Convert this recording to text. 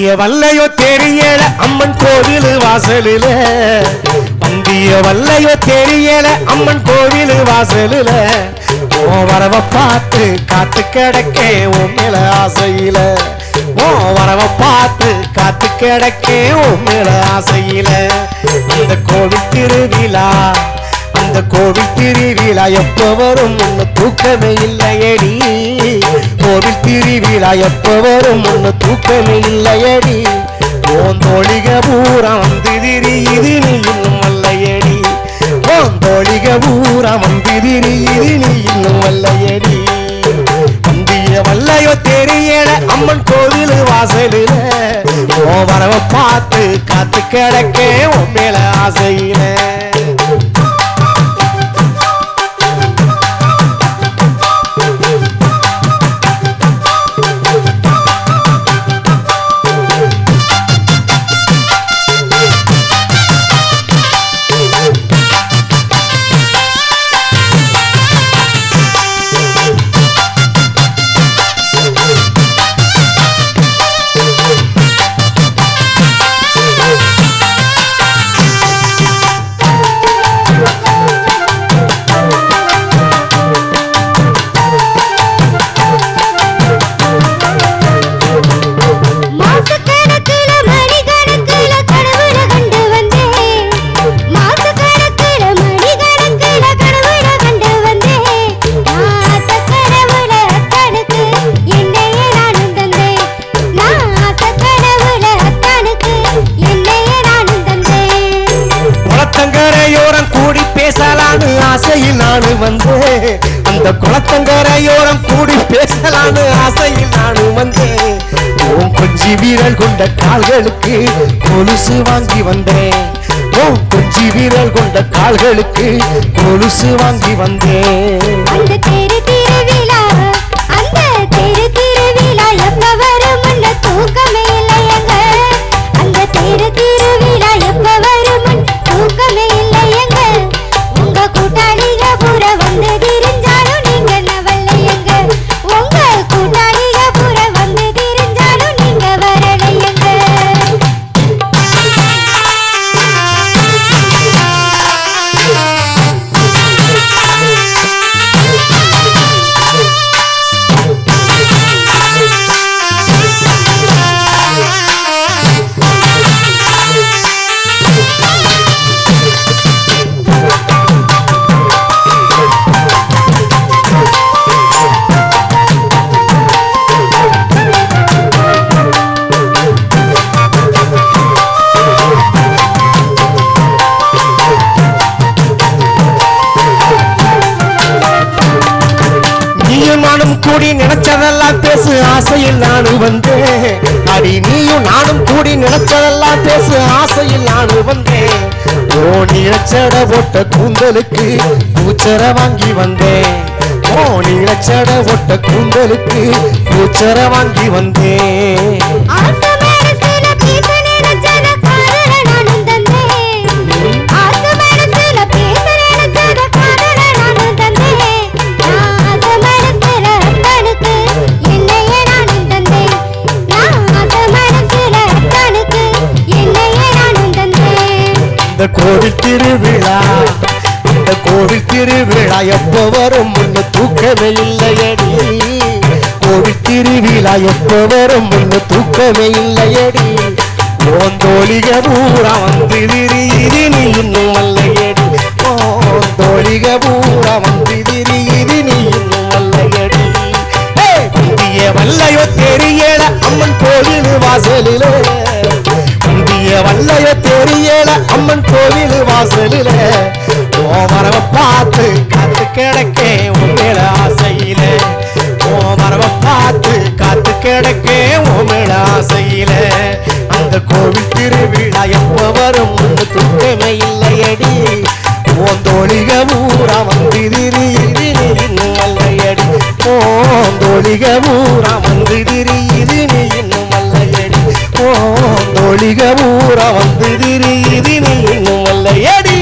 வந்திய வல்லையோ தெரியல அம்மன் கோவில் வாசலில வந்திய வல்லையோ தெரியல அம்மன் கோவில் வாசலில ஓ வரவ பார்த்து காத்து கிடக்கே உன் மேல ஆசையில ஓ வரவ பார்த்து காத்து கிடக்கே உன் மேல ஆசையில அந்த கோவில் திருவிழா அந்த கோவில் திருவிழா எப்ப வரும் முன்ன தூக்கமே இல்லையடி கோவில் திருவிழா எப்ப வரும் முன்ன தூக்கமே இல்லையடி ஓன் தோழிக பூரா வந்து திரியுது நீ இன்னும் வல்லையடி ஓன் தோழிக பூரா வந்து திரியுது நீ இன்னும் வல்லையடி வந்திய வல்லையோ தெரியல அம்மன் கோவில் வாசலில ஓ வரவ பார்த்து காத்து கிடக்கே உன் மேல ஆசையில ஆசையில் நானு வந்தேன் அந்த குளத்தங்கரையோரம் கூடி பேசலான்னு ஆசையில் நானு வந்தேன் ஓம் கொஞ்சி வீரல் கொண்ட கால்களுக்கு கொலுசு வாங்கி வந்தேன் ஓம் கொஞ்சி வீரல் கொண்ட கால்களுக்கு கொலுசு வாங்கி வந்தேன் அந்த தெரு திருவிழா எப்ப வரும் முன்ன தூக்கமே இல்லையங்க அந்த தெரு திருவிழா எப்ப வரும் முன் தூக்கமே இல்லையங்க உங்க கூட்டாளிக பூர வந்து திரிஞ்சாலும் நீங்க நவல்லையங்க உங்க கூட்டாளிக பூர வந்து திரிஞ்சாலும் நீங்க வரலையங்க கூடி நினைச்சதெல்லாம் பேசு ஆசையில் நானு வந்தேன் அடி நீயும் நானும் கூடி நினைச்சதெல்லாம் பேசு ஆசையில் நானு வந்தேன் ஓ நிலச்சட போட்ட கூந்தலுக்கு பூச்சர வாங்கி வந்தேன் ஓ நிலச்சட போட்ட கூந்தலுக்கு பூச்சர வாங்கி வந்தேன் கோவில் திருவிழா இந்த கோவில் திருவிழா எப்ப வரும் முன்ன தூக்கமே இல்லையடி கோவில் திருவிழா எப்ப வரும் முன்ன தூக்கமே இல்லையடி ஓந்தோழிக பூரா வந்து திரியுது நீ இன்னும் வல்லையடி ஓந்தோழிக பூரா வந்து திரியுது நீ இன்னும் வல்லையடி வந்திய வல்லையோ தெரியல அம்மன் கோவில் வாசலில வந்திய வல்லையோ தெரியல அம்மன் கோவில் வாசலில ஓ வரவ பார்த்து காத்து கிடக்கே உன் மேல ஆசையில ஓ வரவ பார்த்து காத்து கிடக்கே உன் மேல ஆசையில அந்த கோவில் திருவிழா எப்ப வரும் தூக்கமே இல்லையடி ஓந்தோழிக பூரா வந்து திரியுது நீ இன்னும் வல்லையடி ஓந்தோழிக பூரா வந்து திரியுது நீ இன்னும் வல்லையடி ஓந்தோழிக பூரா வந்து திரியுது நீ இன்னும் வல்லையடி